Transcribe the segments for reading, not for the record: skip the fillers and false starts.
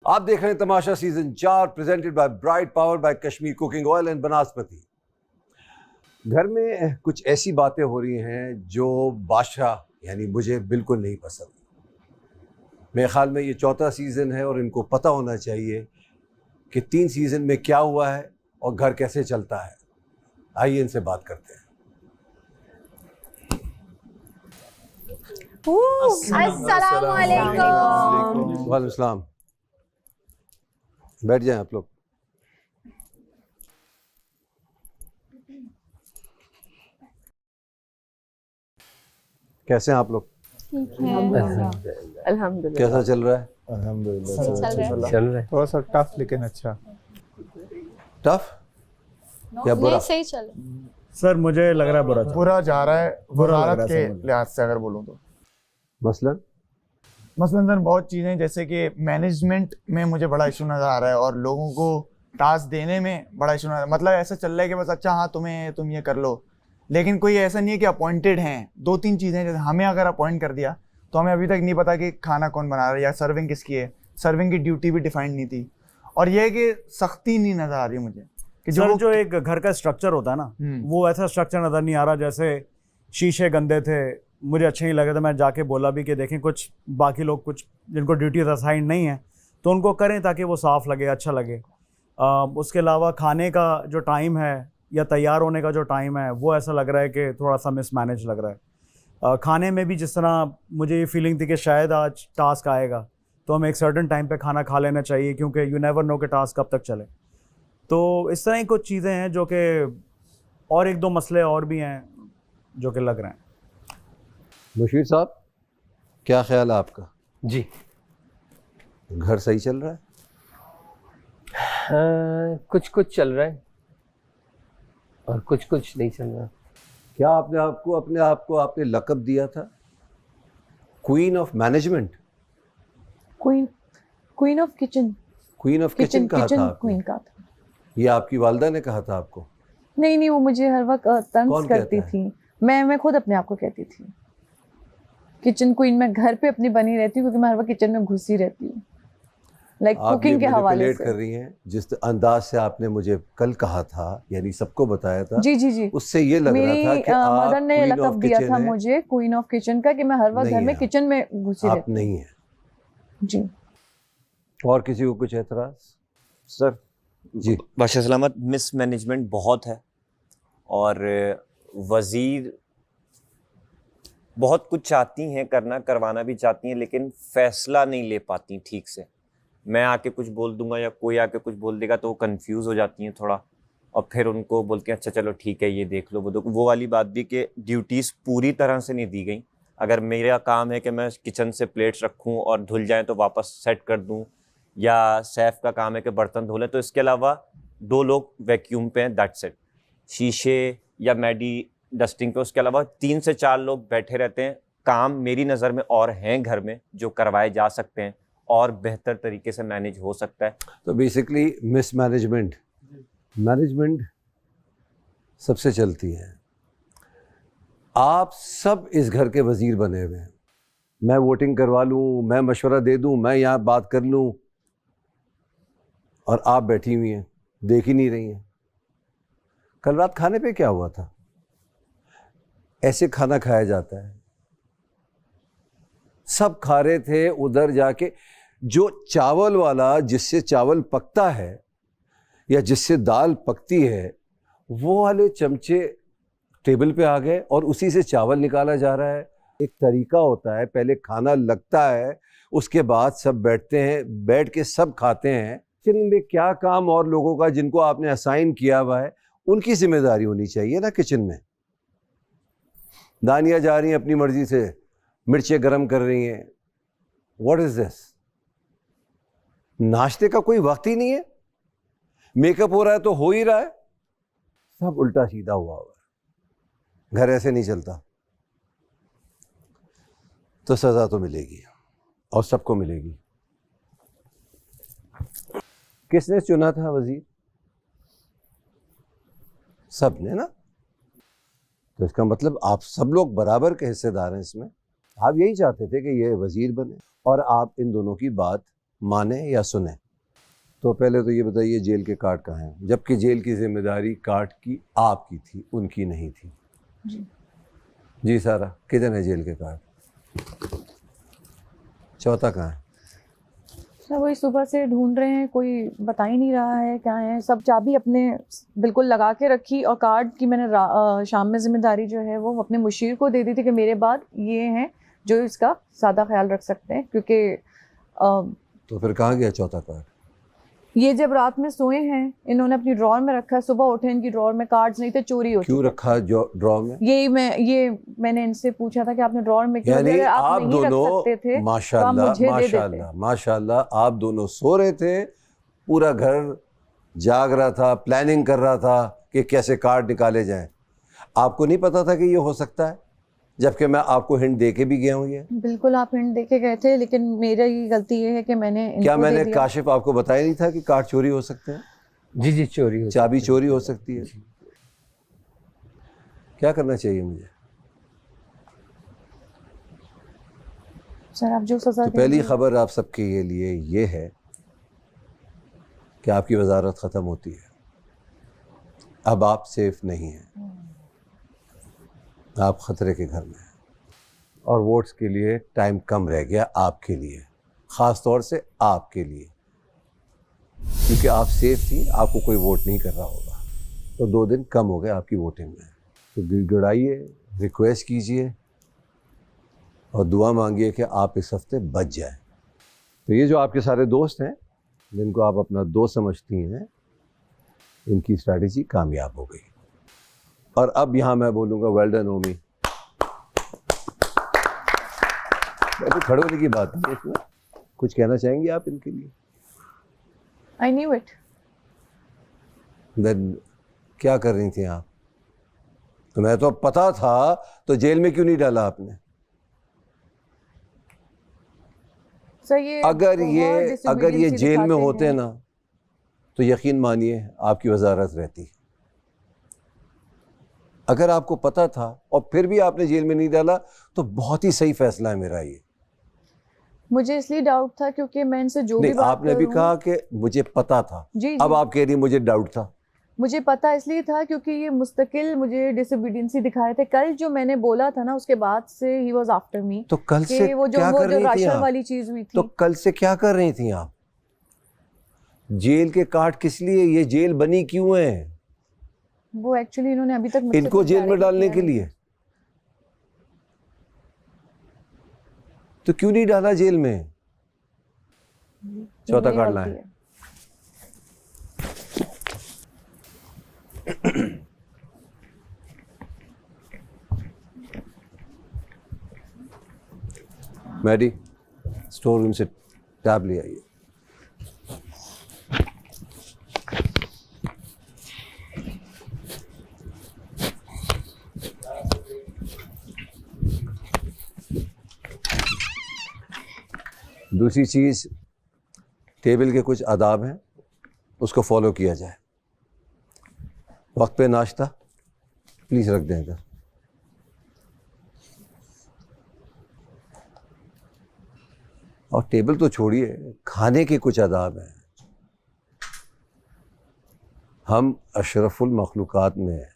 आप देख रहे हैं Tamasha season 4 presented by bright power by Kashmir cooking oil and vanaspati. घर में कुछ ऐसी बातें हो रही हैं जो बादशाह यानी मुझे बिल्कुल नहीं पसंद। मेरे ख्याल में ये चौथा सीजन है और इनको पता होना चाहिए कि 3 सीजन में क्या हुआ है और घर कैसे चलता है। आइए इनसे बात करते हैं। अस्सलाम वालेकुम। वालेकुम सलाम। बैठ जाएं आप लोग। कैसे हैं आप लोग? अल्हम्दुलिल्लाह। कैसा चल रहा है? अल्हम्दुलिल्लाह चल रहा है। थोड़ा सा टफ लेकिन अच्छा। टफ या बुरा? सही चल रहा है। सर मुझे लग रहा है बुरा बुरा जा रहा है बुरा लग वजारत रहा है के सर मुझे। लिहाज से अगर बोलूँ तो मसलन मसलन बहुत चीज़ें जैसे कि मैनेजमेंट में मुझे बड़ा इशू नज़र आ रहा है और लोगों को टास्क देने में बड़ा इशू नज़र आ रहा है। मतलब ऐसा चल रहा है कि बस अच्छा हाँ तुम ये कर लो, लेकिन कोई ऐसा नहीं है कि अपॉइंटेड हैं। 2-3 चीज़ें जैसे हमें अगर अपॉइंट कर दिया तो हमें अभी तक नहीं पता कि खाना कौन बना रहा है या सर्विंग किसकी है। सर्विंग की ड्यूटी भी डिफाइंड नहीं थी और यह है कि सख्ती नहीं नज़र आ रही मुझे कि सर जो एक घर का स्ट्रक्चर होता है ना, वो ऐसा स्ट्रक्चर नज़र नहीं आ रहा। जैसे शीशे गंदे थे, मुझे अच्छे नहीं लगे, तो मैं जाके बोला भी कि देखें कुछ बाकी लोग कुछ जिनको ड्यूटीज असाइन नहीं है तो उनको करें ताकि वो साफ़ लगे, अच्छा लगे। उसके अलावा खाने का जो टाइम है या तैयार होने का जो टाइम है वो ऐसा लग रहा है कि थोड़ा सा मिसमैनेज लग रहा है। खाने में भी जिस तरह मुझे ये फीलिंग थी कि शायद आज टास्क आएगा तो हमें एक सर्टेन टाइम पे खाना खा लेना चाहिए, क्योंकि यू नेवर नो कि टास्क कब तक चले। तो इस तरह की कुछ चीज़ें हैं जो कि और 1-2 मसले और भी हैं जो कि लग रहे हैं। मुशीर साहब, क्या ख्याल है आपका? जी घर सही चल रहा है? कुछ कुछ चल रहा है और कुछ कुछ नहीं चल रहा। क्या आपने अपने आप को आपने लक़ब दिया था queen of management? Queen of kitchen. Queen of kitchen कहा था आपने? क्वीन का था। ये आपकी वालदा ने कहा था आपको? नहीं, वो मुझे हर वक्त तंज कौन करती कहता थी। मैं खुद अपने आप को कहती थी किचन क्वीन। मैं घर पे अपनी बनी रहती हूँ क्योंकि मैं हर वक्त किचन में घुसी रहती हूँ, लाइक आप कुकिंग के हवाले मैनिपुलेट से। कर रही हैं। जिस अंदाज से आपने मुझे कल कहा था, यानी सबको बताया था, जी उससे ये लग रहा था मेरी कि आप मदर ने क्वीन लकब ऑफ दिया किचन था हैं। मुझे क्वीन ऑफ किचन का, कि मैं हर वक्त नहीं घर में है किचन में घुसी आप रहती नहीं है। हूँ। जी और किसी को कुछ एतराज? सर जी बादशाह सलामत, मिसमैनेजमेंट बहुत है और वज़ीर बहुत कुछ चाहती हैं करना, करवाना भी चाहती हैं, लेकिन फ़ैसला नहीं ले पाती ठीक से। मैं आके कुछ बोल दूंगा या कोई आके कुछ बोल देगा तो वो कंफ्यूज हो जाती हैं थोड़ा, और फिर उनको बोलती हैं अच्छा चलो ठीक है ये देख लो वो वाली बात भी कि ड्यूटीज़ पूरी तरह से नहीं दी गई। अगर मेरा काम है कि मैं किचन से प्लेट्स रखूं और धुल जाएं तो वापस सेट कर दूं, या शेफ़ का काम है कि बर्तन धो लें, तो इसके अलावा 2 लोग वैक्यूम पे हैं, दैट्स इट। शीशे या मैडी डस्टिंग पे, उसके अलावा 3 से 4 लोग बैठे रहते हैं। काम मेरी नज़र में और हैं घर में जो करवाए जा सकते हैं और बेहतर तरीके से मैनेज हो सकता है। तो बेसिकली मैनेजमेंट सबसे चलती है। आप सब इस घर के वजीर बने हुए हैं। मैं वोटिंग करवा लूँ, मैं मशवरा दे दूँ, मैं यहाँ बात कर लूँ, और आप बैठी हुई हैं, देख ही नहीं रही हैं। कल रात खाने पे क्या हुआ था? ऐसे खाना खाया जाता है? सब खा रहे थे उधर जाके। जो चावल वाला, जिससे चावल पकता है या जिससे दाल पकती है, वो वाले चमचे टेबल पे आ गए और उसी से चावल निकाला जा रहा है। एक तरीका होता है, पहले खाना लगता है, उसके बाद सब बैठते हैं, बैठ के सब खाते हैं। किचन में क्या काम और लोगों का जिनको आपने असाइन किया हुआ है उनकी जिम्मेदारी होनी चाहिए ना। किचन में दानियाँ जा रही हैं अपनी मर्जी से, मिर्चें गरम कर रही हैं। What is this? नाश्ते का कोई वक्त ही नहीं है। मेकअप हो रहा है तो हो ही रहा है। सब उल्टा सीधा हुआ है। घर ऐसे नहीं चलता। तो सजा तो मिलेगी और सबको मिलेगी। किसने चुना था वजीर? सब ने ना। तो इसका मतलब आप सब लोग बराबर के हिस्सेदार हैं इसमें। आप यही चाहते थे कि ये वजीर बने और आप इन दोनों की बात माने या सुने। तो पहले तो ये बताइए जेल के कार्ड कहाँ हैं, जबकि जेल की जिम्मेदारी कार्ड की आपकी थी, उनकी नहीं थी। जी जी सारा, किधर है जेल के कार्ड? चौथा कहाँ है? सर वही सुबह से ढूंढ रहे हैं, कोई बता ही नहीं रहा है क्या है। सब चाबी अपने बिल्कुल लगा के रखी और कार्ड की मैंने शाम में जिम्मेदारी जो है वो अपने मुशीर को दे दी थी कि मेरे बाद ये हैं जो इसका ज़्यादा ख्याल रख सकते हैं, क्योंकि तो फिर कहाँ गया चौथा कार्ड? ये जब रात में सोए हैं इन्होंने अपनी ड्रॉर में रखा, सुबह उठे इनकी ड्रॉर में कार्ड्स नहीं थे, चोरी हो क्यों चुके। रखा जो ड्रॉ में? ये मैंने इनसे पूछा था कि आपने ड्रॉर में क्यों, यानी अगर आप आप नहीं रख दोनों सकते थे तो आप माशाल्लाह मुझे दे देते। माशाल्लाह माशाल्लाह आप दोनों सो रहे थे, पूरा घर जाग रहा था, प्लानिंग कर रहा था कि कैसे कार्ड निकाले जाएं। आपको नहीं पता था कि ये हो सकता है, जबकि मैं आपको हिंट दे के भी गया हूँ। ये बिल्कुल आप हिंट दे के गए थे, लेकिन मेरी गलती ये है कि मैंने इनको क्या दे मैंने दिया। काशिफ आपको बताया नहीं था कि कार्ड चोरी हो सकते हैं, जी जी चोरी हो चाबी सकती है। चोरी हो सकती है? क्या करना चाहिए मुझे? सर आप जो सजा तो देंगे- पहली खबर आप सबके लिए ये है कि आपकी वजारत ख़त्म होती है, अब आप सेफ नहीं हैं, आप ख़तरे के घर में हैं और वोट्स के लिए टाइम कम रह गया आपके लिए, ख़ास तौर से आपके लिए, क्योंकि आप सेफ थी, आपको कोई वोट नहीं कर रहा होगा। तो 2 दिन कम हो गए आपकी वोटिंग में। तो गिड़गिड़ाइए, रिक्वेस्ट कीजिए और दुआ मांगिए कि आप इस हफ्ते बच जाएं। तो ये जो आपके सारे दोस्त हैं जिनको आप अपना दोस्त समझती हैं, इनकी स्ट्रैटेजी कामयाब हो गई। और अब यहाँ मैं बोलूँगा वेल डन ओमी। तो खड़े होने की बात नहीं है इसमें। कुछ कहना चाहेंगी आप इनके लिए? I knew it. देन क्या कर रही थी आप? तो मैं तो पता था, तो जेल में क्यों नहीं डाला आपने? सर ये अगर बहुत ये disobedience जेल में दिखाते होते हैं। ना, तो यकीन मानिए आपकी वजारत रहती। अगर आपको पता था और फिर भी आपने जेल में नहीं डाला, तो बहुत ही सही फैसला है मेरा ये। मुझे इसलिए डाउट था क्योंकि मैं इनसे जो भी नहीं, बात आपने भी करूं- कहा कि मुझे पता था। जी अब जी आप कह रही मुझे डाउट था। मुझे पता इसलिए था क्योंकि ये मुस्तकिल मुझे डिसोबीडियंसी दिखा रहे थे। कल जो मैंने बोला था ना, उसके बाद से ही वाज आफ्टर मी। तो कल से वो क्या कर जो रही थी राशन आप? वाली चीज हुई थी, तो कल से क्या कर रही थी आप? जेल के कार्ड किस लिए, ये जेल बनी क्यों है? वो एक्चुअली इन्होंने अभी तक मुझसे इनको कुछ जेल में direct डालने किया के नहीं। लिए। तो क्यों नहीं डाला जेल में? ये चौथा मेरी कार्ड गलती लाएं। है। मैडी, स्टोर रूम से टैब ले आइए। दूसरी चीज़, टेबल के कुछ आदाब हैं, उसको फॉलो किया जाए। वक्त पे नाश्ता प्लीज़ रख दें इधर। और टेबल तो छोड़िए, खाने के कुछ आदाब हैं। हम अशरफुल मखलूक़ात में हैं,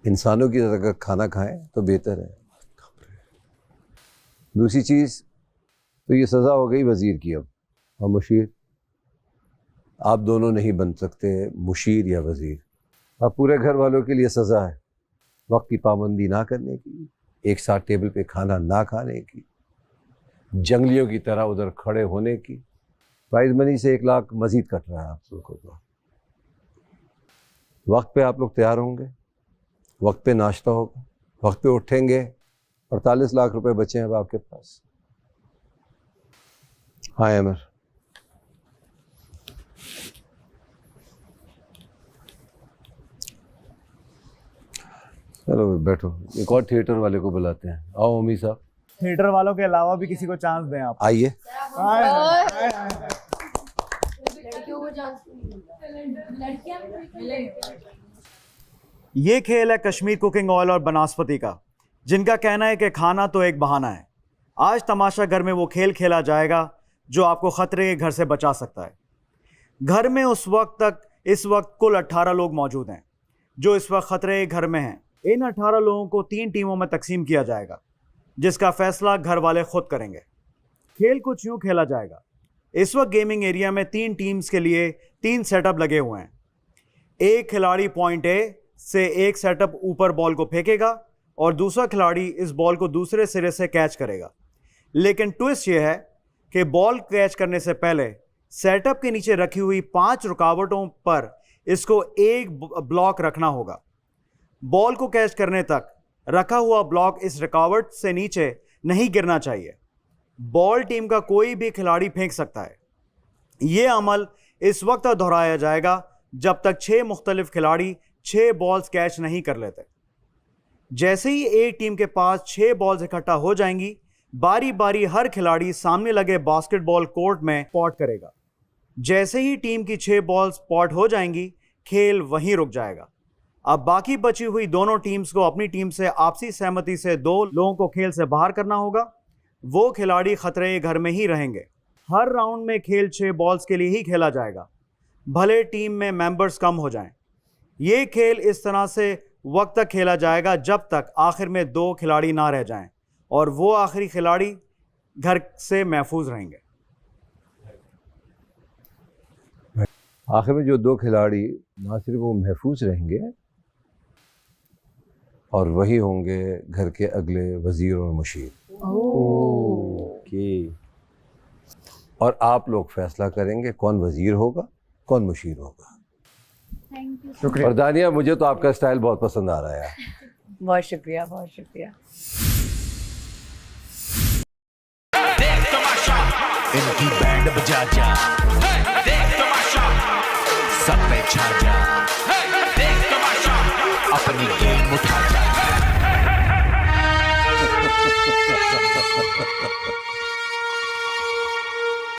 इंसानों की तरह अगर खाना खाएं तो बेहतर है। दूसरी चीज़, तो ये सज़ा हो गई वज़ीर की। अब और मुशीर, आप दोनों नहीं बन सकते मुशीर या वज़ीर। अब पूरे घर वालों के लिए सज़ा है वक्त की पाबंदी ना करने की, एक साथ टेबल पे खाना ना खाने की, जंगलियों की तरह उधर खड़े होने की। प्राइज मनी से 1 लाख मज़ीद कट रहा है आप लोगों को। वक्त पे आप लोग तैयार होंगे, वक्त पे नाश्ता होगा, वक्त पे उठेंगे। 48 लाख रुपए बचे हैं अब आपके पास। हाँ अमर, चलो बैठो। एक और थिएटर वाले को बुलाते हैं। आओ अमी साहब, थिएटर वालों के अलावा भी किसी को चांस दें आप। आइए। ये खेल है कश्मीर कुकिंग ऑयल और बनास्पति का, जिनका कहना है कि खाना तो एक बहाना है। आज तमाशा घर में वो खेल खेला जाएगा जो आपको खतरे के घर से बचा सकता है। घर में इस वक्त कुल 18 लोग मौजूद हैं जो इस वक्त खतरे के घर में हैं। इन 18 लोगों को 3 टीमों में तकसीम किया जाएगा, जिसका फैसला घर वाले खुद करेंगे। खेल कुछ यूँ खेला जाएगा। इस वक्त गेमिंग एरिया में 3 टीम्स के लिए 3 सेटअप लगे हुए हैं। एक खिलाड़ी पॉइंट ए से एक सेटअप ऊपर बॉल को फेंकेगा और दूसरा खिलाड़ी इस बॉल को दूसरे सिरे से कैच करेगा। लेकिन ट्विस्ट यह है कि बॉल कैच करने से पहले सेटअप के नीचे रखी हुई 5 रुकावटों पर इसको एक ब्लॉक रखना होगा। बॉल को कैच करने तक रखा हुआ ब्लॉक इस रुकावट से नीचे नहीं गिरना चाहिए। बॉल टीम का कोई भी खिलाड़ी फेंक सकता है। यह अमल इस वक्त दोहराया जाएगा जब तक 6 मुख्तलिफ खिलाड़ी 6 बॉल्स कैच नहीं कर लेते। जैसे ही एक टीम के पास 6 बॉल्स इकट्ठा हो जाएंगी, बारी बारी हर खिलाड़ी सामने लगे बास्केटबॉल कोर्ट में स्पॉट करेगा। जैसे ही टीम की 6 बॉल स्पॉट हो जाएंगी, खेल वहीं रुक जाएगा। अब बाकी बची हुई दोनों टीम्स को अपनी टीम से आपसी सहमति से 2 लोगों को खेल से बाहर करना होगा। वो खिलाड़ी खतरे के घर में ही रहेंगे। हर राउंड में खेल 6 बॉल्स के लिए ही खेला जाएगा, भले टीम में मेंबर्स कम हो जाएं। ये खेल इस तरह से वक्त तक खेला जाएगा जब तक आखिर में 2 खिलाड़ी ना रह जाएं और वो आखिरी खिलाड़ी घर से महफूज रहेंगे। आखिर में जो 2 खिलाड़ी ना सिर्फ वो महफूज रहेंगे और वही होंगे घर के अगले वजीर और मुशीर। ओके। और आप लोग फैसला करेंगे कौन वजीर होगा, कौन मुशीर होगा। शुक्रिया। और दानिया, मुझे तो आपका स्टाइल बहुत पसंद आ रहा है। बहुत शुक्रिया, बहुत शुक्रिया। इनकी बैंड बजा जा, देख तमाशा, सब पे छा जा, देख तमाशा, अपनी गेम उठा जा।